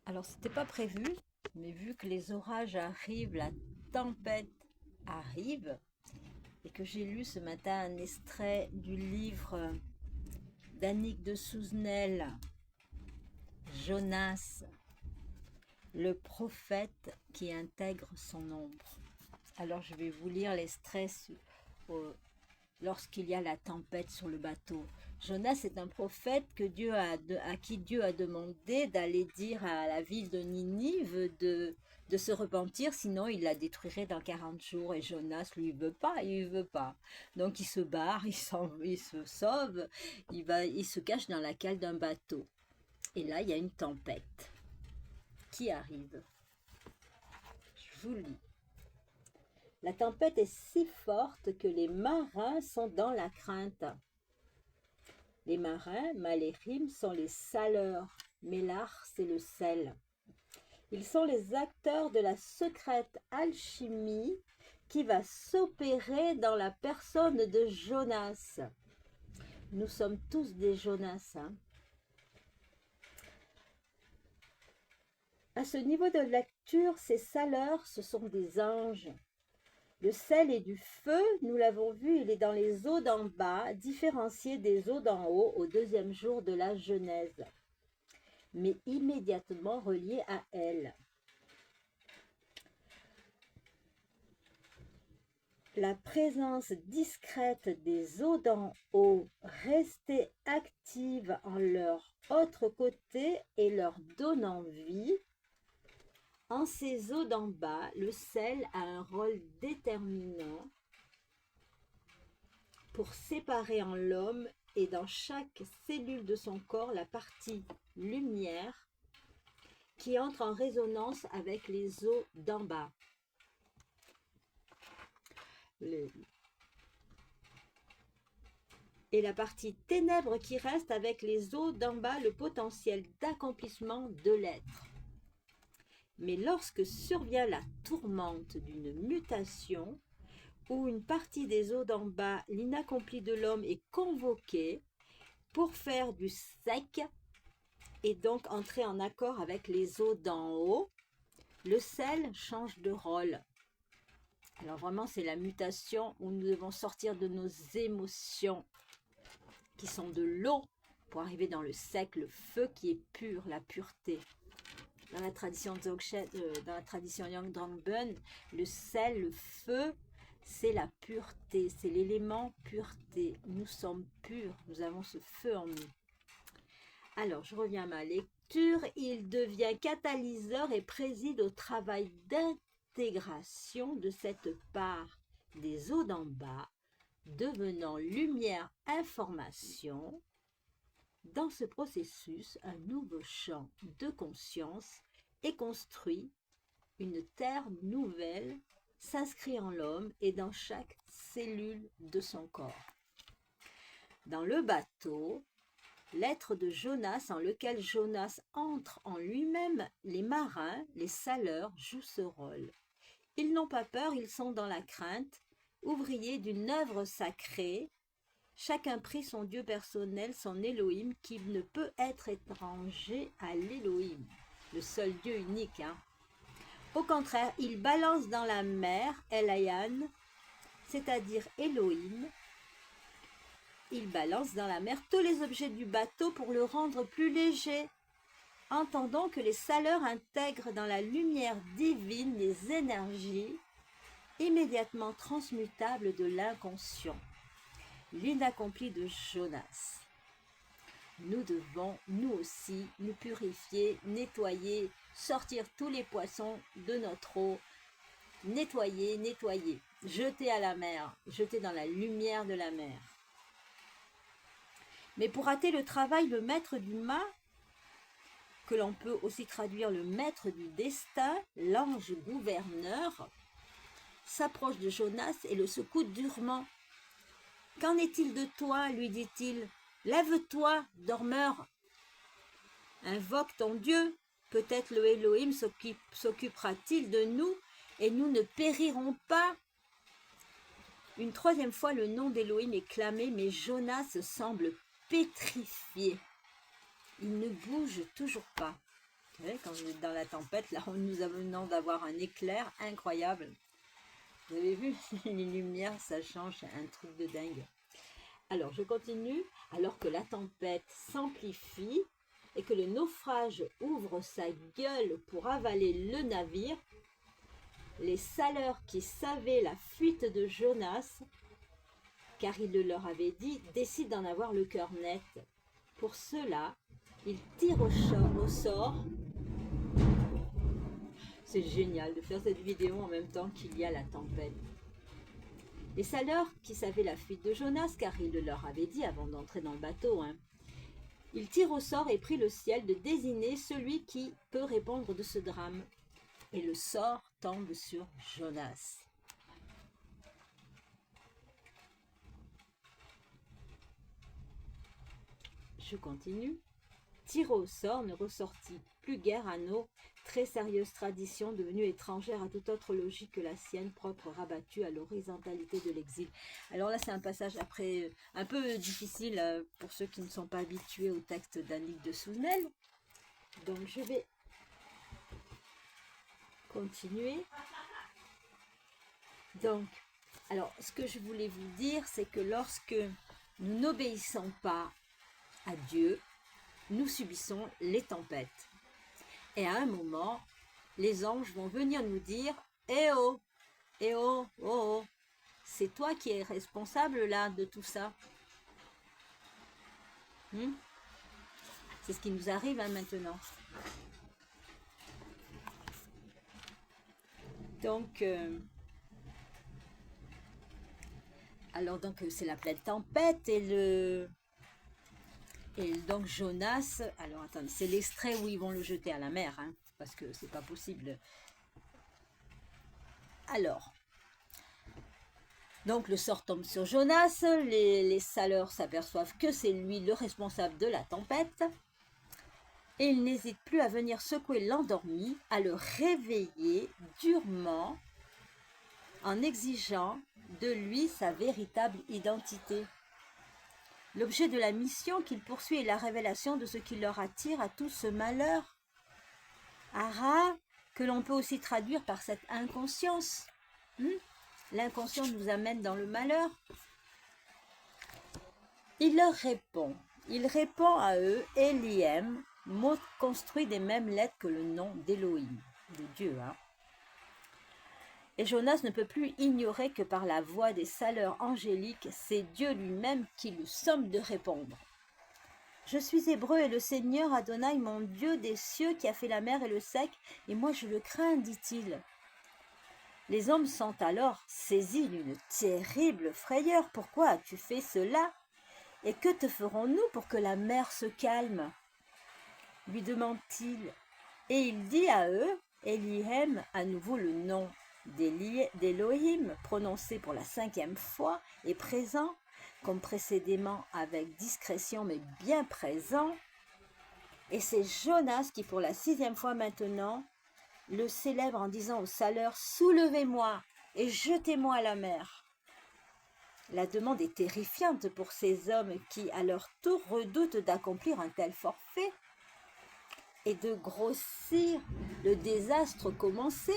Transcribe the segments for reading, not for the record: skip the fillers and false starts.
Alors, c'était pas prévu, mais vu que les orages arrivent, la tempête arrive, et que j'ai lu ce matin un extrait du livre d'Annick de Souzenel, Jonas, le prophète qui intègre son ombre. Alors, je vais vous lire l'extrait lorsqu'il y a la tempête sur le bateau. Jonas est un prophète à qui Dieu a demandé d'aller dire à la ville de Ninive de se repentir, sinon il la détruirait dans 40 jours. Et Jonas, lui, il veut pas. Donc il se barre, il se sauve, il se cache dans la cale d'un bateau. Et là, il y a une tempête qui arrive. Je vous lis. La tempête est si forte que les marins sont dans la crainte. Les marins, Malérim, sont les saleurs, Mélar, c'est le sel. Ils sont les acteurs de la secrète alchimie qui va s'opérer dans la personne de Jonas. Nous sommes tous des Jonas. À ce niveau de lecture, ces saleurs, ce sont des anges. Le sel est du feu, nous l'avons vu, il est dans les eaux d'en bas, différencié des eaux d'en haut au deuxième jour de la Genèse, mais immédiatement relié à elle. La présence discrète des eaux d'en haut, restées actives en leur autre côté et leur donnant vie, en ces eaux d'en bas, le sel a un rôle déterminant pour séparer en l'homme et dans chaque cellule de son corps la partie lumière qui entre en résonance avec les eaux d'en bas. Et la partie ténèbres qui reste avec les eaux d'en bas, le potentiel d'accomplissement de l'être. Mais lorsque survient la tourmente d'une mutation, où une partie des eaux d'en bas, l'inaccompli de l'homme, est convoquée pour faire du sec et donc entrer en accord avec les eaux d'en haut, le sel change de rôle. Alors vraiment, c'est la mutation où nous devons sortir de nos émotions qui sont de l'eau pour arriver dans le sec, le feu qui est pur, la pureté. Dans la tradition Dzogchen, dans la tradition Yangdrungbön, le sel, le feu, c'est la pureté, c'est l'élément pureté. Nous sommes purs, nous avons ce feu en nous. Alors, je reviens à ma lecture. Il devient catalyseur et préside au travail d'intégration de cette part des eaux d'en bas, devenant lumière information. Dans ce processus, un nouveau champ de conscience est construit, une terre nouvelle s'inscrit en l'homme et dans chaque cellule de son corps. Dans le bateau, l'être de Jonas en lequel Jonas entre en lui-même, les marins, les saleurs jouent ce rôle. Ils n'ont pas peur, ils sont dans la crainte, ouvriers d'une œuvre sacrée. Chacun prie son Dieu personnel, son Elohim, qui ne peut être étranger à l'Elohim, le seul Dieu unique. Au contraire, il balance dans la mer, Elayan, c'est-à-dire Elohim. Il balance dans la mer tous les objets du bateau pour le rendre plus léger. Entendons que les saleurs intègrent dans la lumière divine les énergies immédiatement transmutables de l'inconscient. L'inaccompli de Jonas. Nous devons, nous aussi, nous purifier, nettoyer, sortir tous les poissons de notre eau, nettoyer, jeter à la mer, jeter dans la lumière de la mer. Mais pour hâter le travail, le maître du mât, que l'on peut aussi traduire le maître du destin, l'ange gouverneur, s'approche de Jonas et le secoue durement. « Qu'en est-il de toi ?» lui dit-il. « Lève-toi, dormeur. Invoque ton Dieu. Peut-être le Elohim s'occupera-t-il de nous et nous ne périrons pas. » Une troisième fois, le nom d'Elohim est clamé, mais Jonas semble pétrifié. Il ne bouge toujours pas. Vous savez, quand vous êtes dans la tempête, là, nous venons d'avoir un éclair incroyable. Vous avez vu, les lumières, ça change, c'est un truc de dingue. Alors, je continue. Alors que la tempête s'amplifie et que le naufrage ouvre sa gueule pour avaler le navire, les saleurs qui savaient la fuite de Jonas, car il le leur avait dit, décident d'en avoir le cœur net. Pour cela, ils tirent au sort. C'est génial de faire cette vidéo en même temps qu'il y a la tempête. Les saleurs qui savaient la fuite de Jonas, car il le leur avait dit avant d'entrer dans le bateau, ils tirent au sort et prient le ciel de désigner celui qui peut répondre de ce drame. Et le sort tombe sur Jonas. Je continue. Tiré au sort ne ressortit plus guère à nos très sérieuses traditions devenues étrangères à toute autre logique que la sienne, propre rabattue à l'horizontalité de l'exil. Alors là, c'est un passage après un peu difficile pour ceux qui ne sont pas habitués au texte d'Annick de Souvenel. Donc je vais continuer. Donc, alors ce que je voulais vous dire, c'est que lorsque nous n'obéissons pas à Dieu, nous subissons les tempêtes. Et à un moment, les anges vont venir nous dire « Eh oh, eh oh, oh, oh, c'est toi qui es responsable là de tout ça. » C'est ce qui nous arrive maintenant. Donc, c'est la pleine tempête et donc Jonas, alors attendez, c'est l'extrait où ils vont le jeter à la mer, parce que c'est pas possible. Alors, donc le sort tombe sur Jonas, les saleurs s'aperçoivent que c'est lui le responsable de la tempête, et ils n'hésitent plus à venir secouer l'endormi, à le réveiller durement en exigeant de lui sa véritable identité. L'objet de la mission qu'il poursuit est la révélation de ce qui leur attire à tout ce malheur. Ara, que l'on peut aussi traduire par cette inconscience. L'inconscience nous amène dans le malheur. Il leur répond. Il répond à eux, Elihem, mot construit des mêmes lettres que le nom d'Élohim, de Dieu. Et Jonas ne peut plus ignorer que par la voix des saleurs angéliques, c'est Dieu lui-même qui lui somme de répondre. Je suis hébreu et le Seigneur Adonai, mon Dieu des cieux, qui a fait la mer et le sec, et moi je le crains, dit-il. Les hommes sont alors saisis d'une terrible frayeur. Pourquoi as-tu fait cela? Et que te ferons-nous pour que la mer se calme? Lui demande-t-il. Et il dit à eux, Elihem, à nouveau le nom d'Élohim, prononcé pour la 5e fois, est présent, comme précédemment avec discrétion, mais bien présent. Et c'est Jonas qui, pour la 6e fois maintenant, le célèbre en disant aux saleurs, « Soulevez-moi et jetez-moi à la mer ». La demande est terrifiante pour ces hommes qui, à leur tour, redoutent d'accomplir un tel forfait et de grossir le désastre commencé.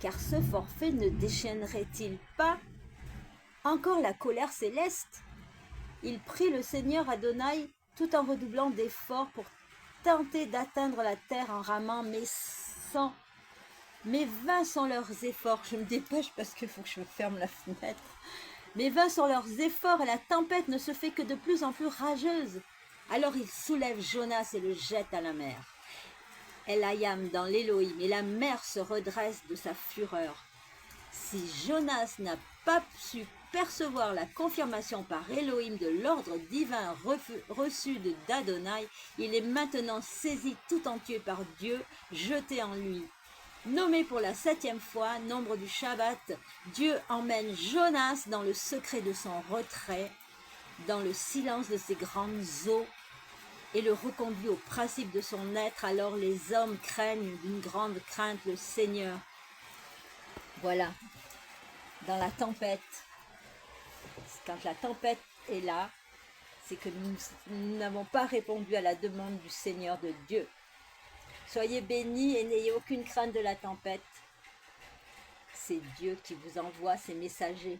Car ce forfait ne déchaînerait-il pas encore la colère céleste? Il prie le Seigneur Adonai tout en redoublant d'efforts pour tenter d'atteindre la terre en ramant, mais vains sont leurs efforts. Je me dépêche parce qu'il faut que je ferme la fenêtre. Mais vains sont leurs efforts et la tempête ne se fait que de plus en plus rageuse. Alors il soulève Jonas et le jette à la mer. Elayam dans l'Élohim, et la mer se redresse de sa fureur. Si Jonas n'a pas su percevoir la confirmation par Elohim de l'ordre divin reçu d'Adonai, il est maintenant saisi tout entier par Dieu, jeté en lui. Nommé pour la 7e fois, nombre du Shabbat, Dieu emmène Jonas dans le secret de son retrait, dans le silence de ses grandes eaux, et le reconduit au principe de son être. Alors les hommes craignent d'une grande crainte le Seigneur. Voilà, dans la tempête, quand la tempête est là, c'est que nous n'avons pas répondu à la demande du Seigneur de Dieu. Soyez bénis et n'ayez aucune crainte de la tempête. C'est Dieu qui vous envoie ses messagers